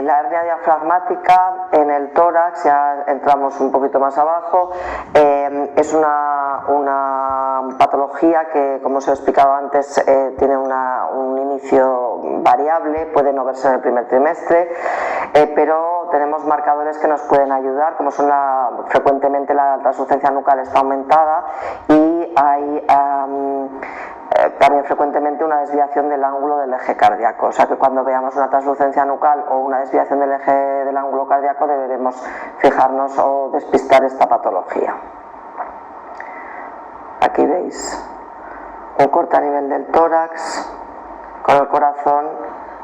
La hernia diafragmática en el tórax, ya entramos un poquito más abajo, es una patología que, como os he explicado antes, tiene un inicio variable, puede no verse en el primer trimestre, pero tenemos marcadores que nos pueden ayudar, como son frecuentemente la translucencia nucal está aumentada y hay también frecuentemente una desviación del ángulo del eje cardíaco, o sea que cuando veamos una translucencia nucal o una desviación del eje del ángulo cardíaco deberemos fijarnos o despistar esta patología. Aquí veis un corte a nivel del tórax con el corazón,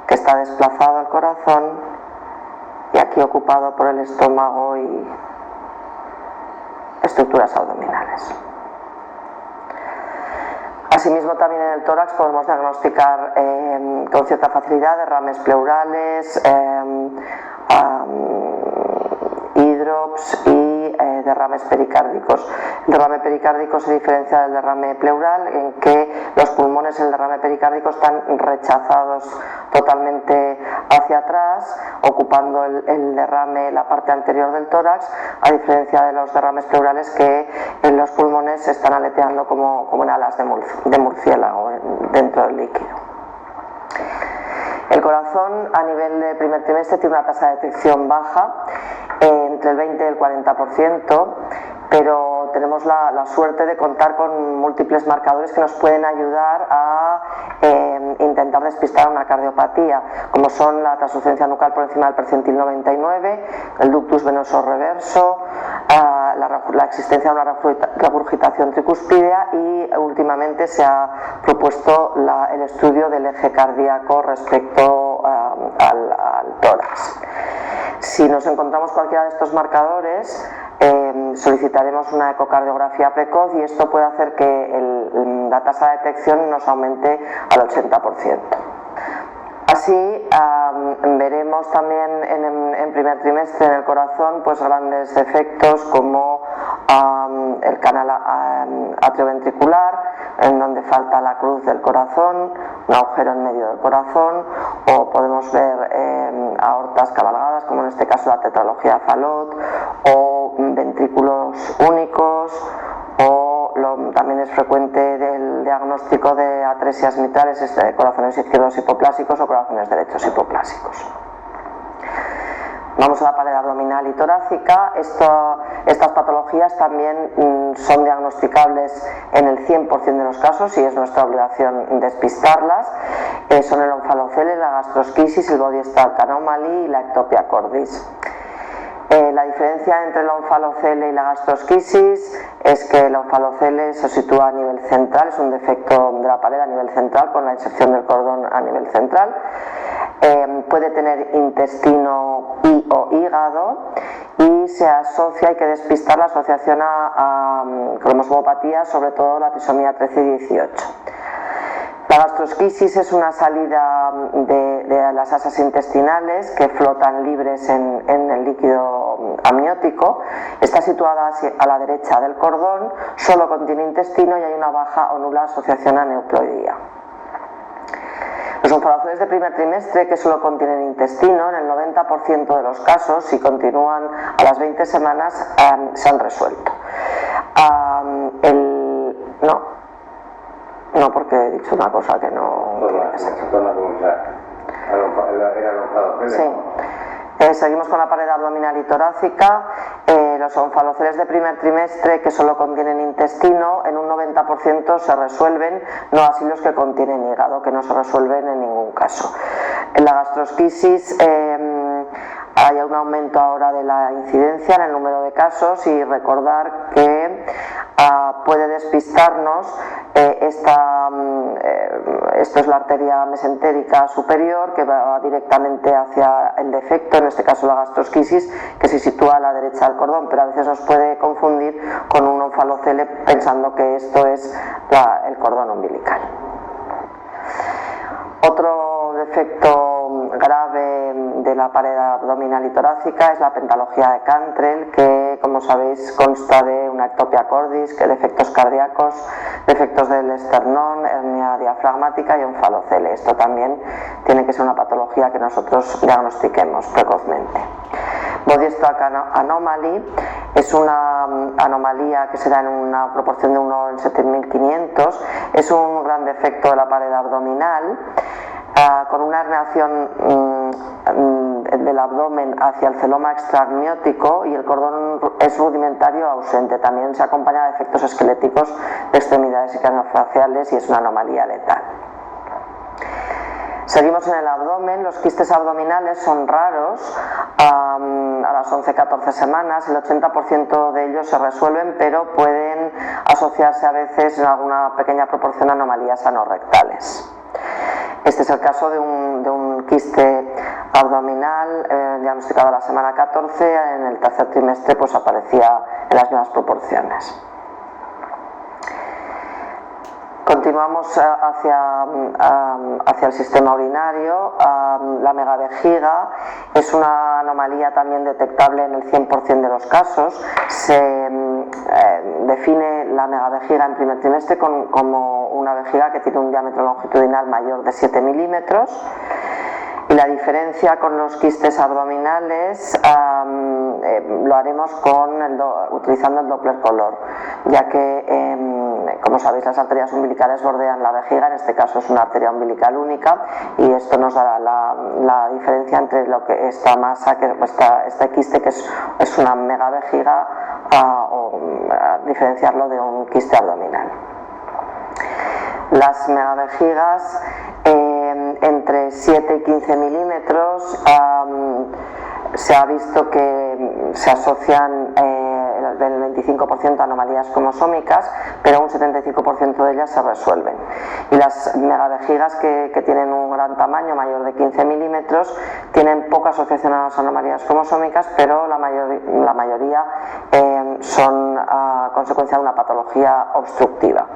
que está desplazado el corazón y aquí ocupado por el estómago y estructuras abdominales. Asimismo, también en el tórax podemos diagnosticar con cierta facilidad derrames pleurales, hidrops y derrames pericárdicos. El derrame pericárdico se diferencia del derrame pleural en que los pulmones en el derrame pericárdico están rechazados totalmente hacia atrás, ocupando el derrame la parte anterior del tórax, a diferencia de los derrames pleurales que en los pulmones están aleteando como en alas de murciélago dentro del líquido. El corazón a nivel de primer trimestre tiene una tasa de detección baja, entre el 20 y el 40%, pero tenemos la suerte de contar con múltiples marcadores que nos pueden ayudar a intentar despistar una cardiopatía, como son la translucencia nucal por encima del percentil 99, el ductus venoso reverso, la existencia de una regurgitación tricuspidea y últimamente se ha propuesto el estudio del eje cardíaco respecto al tórax. Si nos encontramos cualquiera de estos marcadores, solicitaremos una ecocardiografía precoz y esto puede hacer que la tasa de detección nos aumente al 80%. Así veremos también en primer trimestre en el corazón pues grandes defectos como el canal atrioventricular, en donde falta la cruz del corazón, un agujero en medio del corazón, o podemos ver aortas cabalgadas, como en este caso la tetralogía Fallot, o ventrículos únicos, o también es frecuente del diagnóstico de atresias mitrales, corazones izquierdos hipoplásicos o corazones derechos hipoplásicos. Vamos a la pared abdominal y torácica. Estas patologías también son diagnosticables en el 100% de los casos y es nuestra obligación despistarlas. Son el onfalocele, la gastrosquisis, el body stalk anomaly y la ectopia cordis. La diferencia entre el onfalocele y la gastrosquisis es que el onfalocele se sitúa a nivel central, es un defecto de la pared a nivel central con la inserción del cordón a nivel central. Puede tener intestino o hígado y se asocia, hay que despistar la asociación a cromosomopatía, sobre todo la trisomía 13 y 18. La gastrosquisis es una salida de las asas intestinales que flotan libres en el líquido amniótico. Está situada a la derecha del cordón, solo contiene intestino y hay una baja o nula asociación a neuploidía. Los onfaloceles de primer trimestre, que solo contienen intestino, en el 90% de los casos, si continúan a las 20 semanas, se han resuelto. No, porque he dicho una cosa que no tiene que ser. Sí. Seguimos con la pared abdominal y torácica. Los onfaloceles de primer trimestre que solo contienen intestino, en un 90% se resuelven, no así los que contienen hígado, que no se resuelven en ningún caso. En la gastrosquisis hay un aumento ahora de la incidencia en el número de casos y recordar que puede despistarnos esto es la arteria mesentérica superior que va directamente hacia el defecto, en este caso la gastrosquisis, que se sitúa a la derecha del cordón, pero a veces nos puede confundir con un onfalocele pensando que esto es el cordón umbilical. Otro defecto grave de la pared abdominal y torácica es la pentalogía de Cantrell, que como sabéis consta de una ectopia cordis, que defectos cardíacos, defectos del esternón, hernia diafragmática y onfalocele. Esto también tiene que ser una patología que nosotros diagnostiquemos precozmente. Body Stock Anomaly es una anomalía que se da en una proporción de 1 en 7500. Es un gran defecto de la pared abdominal con una herniación del abdomen hacia el celoma extraamniótico, y el cordón es rudimentario ausente. También se acompaña de efectos esqueléticos de extremidades y craneofaciales y es una anomalía letal. Seguimos en el abdomen. Los quistes abdominales son raros a las 11-14 semanas. El 80% de ellos se resuelven, pero pueden asociarse a veces en alguna pequeña proporción a anomalías anorrectales. Este es el caso de un quiste abdominal diagnosticado a la semana 14. En el tercer trimestre pues aparecía en las mismas proporciones. Continuamos hacia el sistema urinario. La megavejiga es una anomalía también detectable en el 100% de los casos. Se define la megavejiga en primer trimestre como una vejiga que tiene un diámetro longitudinal mayor de 7 milímetros. Y la diferencia con los quistes abdominales lo haremos utilizando el Doppler color, ya que, como sabéis, las arterias umbilicales bordean la vejiga. En este caso es una arteria umbilical única, y esto nos dará la diferencia entre lo que esta masa, este quiste, que es una megavejiga, o diferenciarlo de un quiste abdominal. Las megavejigas entre 7 y 15 milímetros se ha visto que se asocian del 25% a anomalías cromosómicas, pero un 75% de ellas se resuelven. Y las megavejigas que tienen un gran tamaño, mayor de 15 milímetros, tienen poca asociación a las anomalías cromosómicas, pero la mayoría son a consecuencia de una patología obstructiva.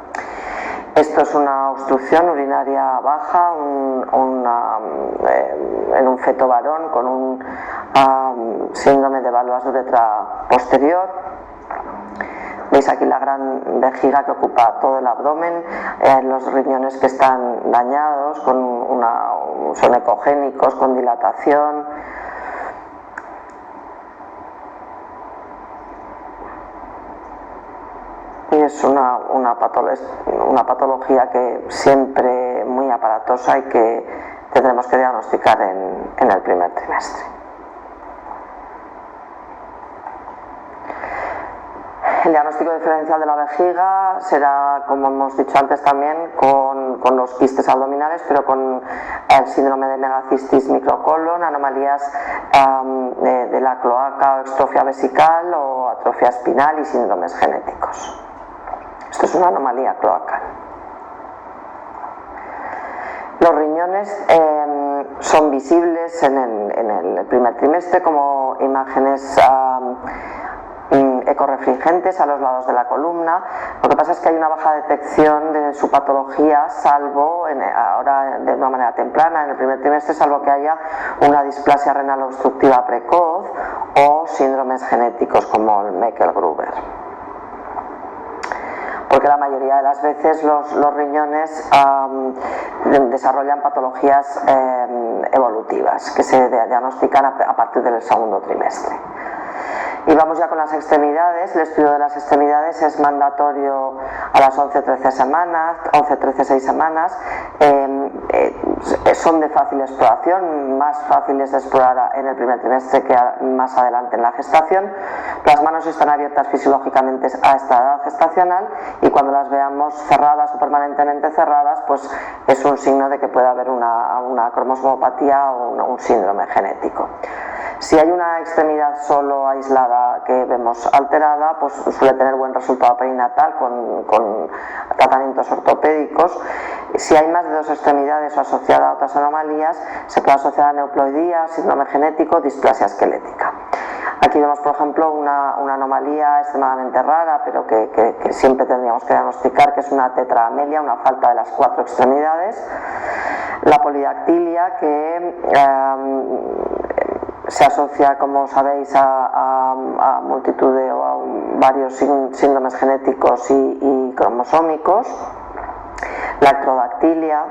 Esto es una obstrucción urinaria baja en un feto varón con un síndrome de válvulas de uretra posterior. Veis aquí la gran vejiga que ocupa todo el abdomen, los riñones que están dañados, son ecogénicos, con dilatación. Y es una patología que siempre muy aparatosa y que tendremos que diagnosticar en el primer trimestre. El diagnóstico diferencial de la vejiga será, como hemos dicho antes también, con los quistes abdominales, pero con el síndrome de megacistis microcolon, anomalías de la cloaca o extrofia vesical o atrofia espinal y síndromes genéticos. Esto es una anomalía cloacal. Los riñones son visibles en el primer trimestre como imágenes ecorrefringentes a los lados de la columna. Lo que pasa es que hay una baja detección de su patología, salvo ahora de una manera temprana en el primer trimestre, salvo que haya una displasia renal obstructiva precoz o síndromes genéticos como el Meckel-Gruber. Porque la mayoría de las veces los riñones desarrollan patologías evolutivas que se diagnostican a partir del segundo trimestre. Y vamos ya con las extremidades. El estudio de las extremidades es mandatorio a las 11-13 semanas, 11-13-6 semanas. Son de fácil exploración, más fáciles de explorar en el primer trimestre que más adelante en la gestación. Las manos están abiertas fisiológicamente a esta edad gestacional, y cuando las veamos cerradas o permanentemente cerradas, pues es un signo de que puede haber una cromosomopatía o un síndrome genético. Si hay una extremidad solo aislada que vemos alterada, pues suele tener buen resultado perinatal con tratamientos ortopédicos. Si hay más de 2 extremidades o asociada a otras anomalías, se puede asociar a neuploidía, síndrome genético, displasia esquelética. Aquí vemos, por ejemplo, una anomalía extremadamente rara, pero que siempre tendríamos que diagnosticar, que es una tetraamelia, una falta de las 4 extremidades. La polidactilia, que se asocia, como sabéis, a multitud o a varios síndromes genéticos y cromosómicos. la ectrodactilia.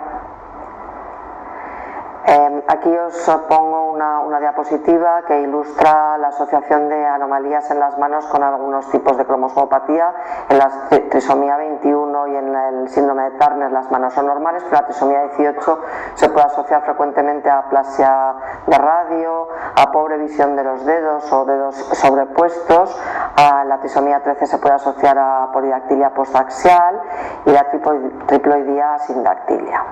Aquí os pongo una diapositiva que ilustra la asociación de anomalías en las manos con algunos tipos de cromosomopatía. En la trisomía 21 y en el síndrome de Turner las manos son normales, pero la trisomía 18 se puede asociar frecuentemente a aplasia de radio, a pobre visión de los dedos o dedos sobrepuestos. A la trisomía 13 se puede asociar a polidactilia postaxial y la triploidía a sindactilia.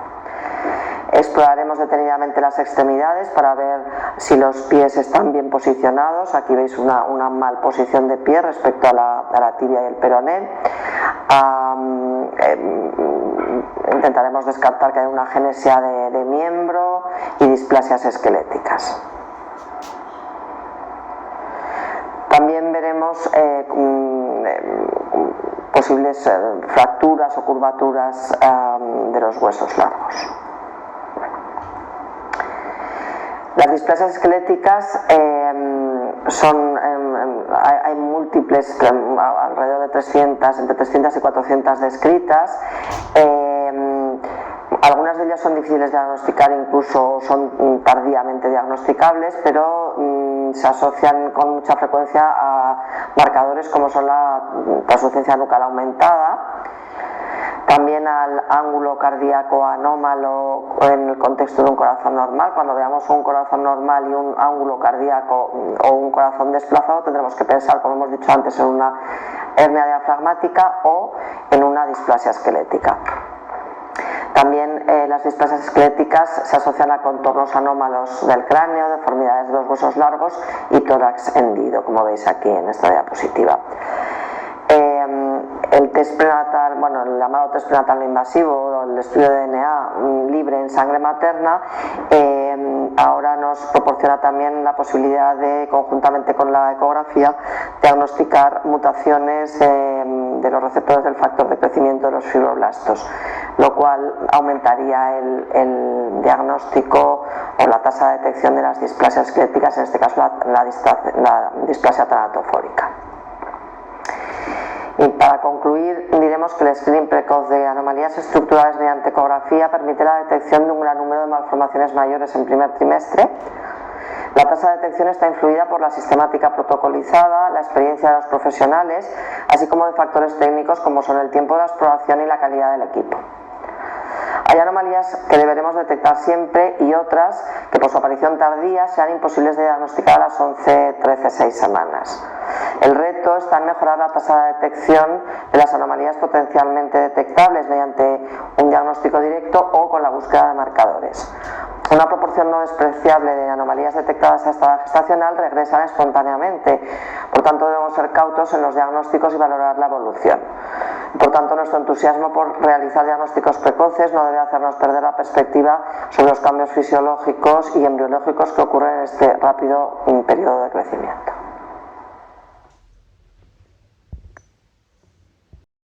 Exploraremos detenidamente las extremidades para ver si los pies están bien posicionados. Aquí veis una mal posición de pie respecto a la tibia y el peroné. Intentaremos descartar que hay una agenesia de miembro y displasias esqueléticas. También veremos posibles fracturas o curvaturas de los huesos largos. Las displasias esqueléticas hay múltiples, alrededor de 300, entre 300 y 400 descritas. Algunas de ellas son difíciles de diagnosticar, incluso son tardíamente diagnosticables, pero se asocian con mucha frecuencia a marcadores como son la insuficiencia nucal aumentada, también al ángulo cardíaco anómalo en el contexto de un corazón normal. Cuando veamos un corazón normal y un ángulo cardíaco o un corazón desplazado, tendremos que pensar, como hemos dicho antes, en una hernia diafragmática o en una displasia esquelética. También las displasias esqueléticas se asocian a contornos anómalos del cráneo, deformidades de los huesos largos y tórax hendido, como veis aquí en esta diapositiva. El test prenatal, el llamado test prenatal no invasivo, el estudio de DNA libre en sangre materna, ahora nos proporciona también la posibilidad de, conjuntamente con la ecografía, diagnosticar mutaciones de los receptores del factor de crecimiento de los fibroblastos, lo cual aumentaría el diagnóstico o la tasa de detección de las displasias esqueléticas, en este caso la displasia tanatofórica. Y para concluir, diremos que el screening precoz de anomalías estructurales mediante ecografía permite la detección de un gran número de malformaciones mayores en primer trimestre. La tasa de detección está influida por la sistemática protocolizada, la experiencia de los profesionales, así como de factores técnicos como son el tiempo de la exploración y la calidad del equipo. Hay anomalías que deberemos detectar siempre y otras que por su aparición tardía sean imposibles de diagnosticar a las 11, 13, 6 semanas. El reto está en mejorar la tasa de detección de las anomalías potencialmente detectables mediante un diagnóstico directo o con la búsqueda de marcadores. Una proporción no despreciable de anomalías detectadas a esta edad gestacional regresan espontáneamente, por tanto debemos ser cautos en los diagnósticos y valorar la evolución. Por tanto, nuestro entusiasmo por realizar diagnósticos precoces no debe hacernos perder la perspectiva sobre los cambios fisiológicos y embriológicos que ocurren en este rápido periodo de crecimiento.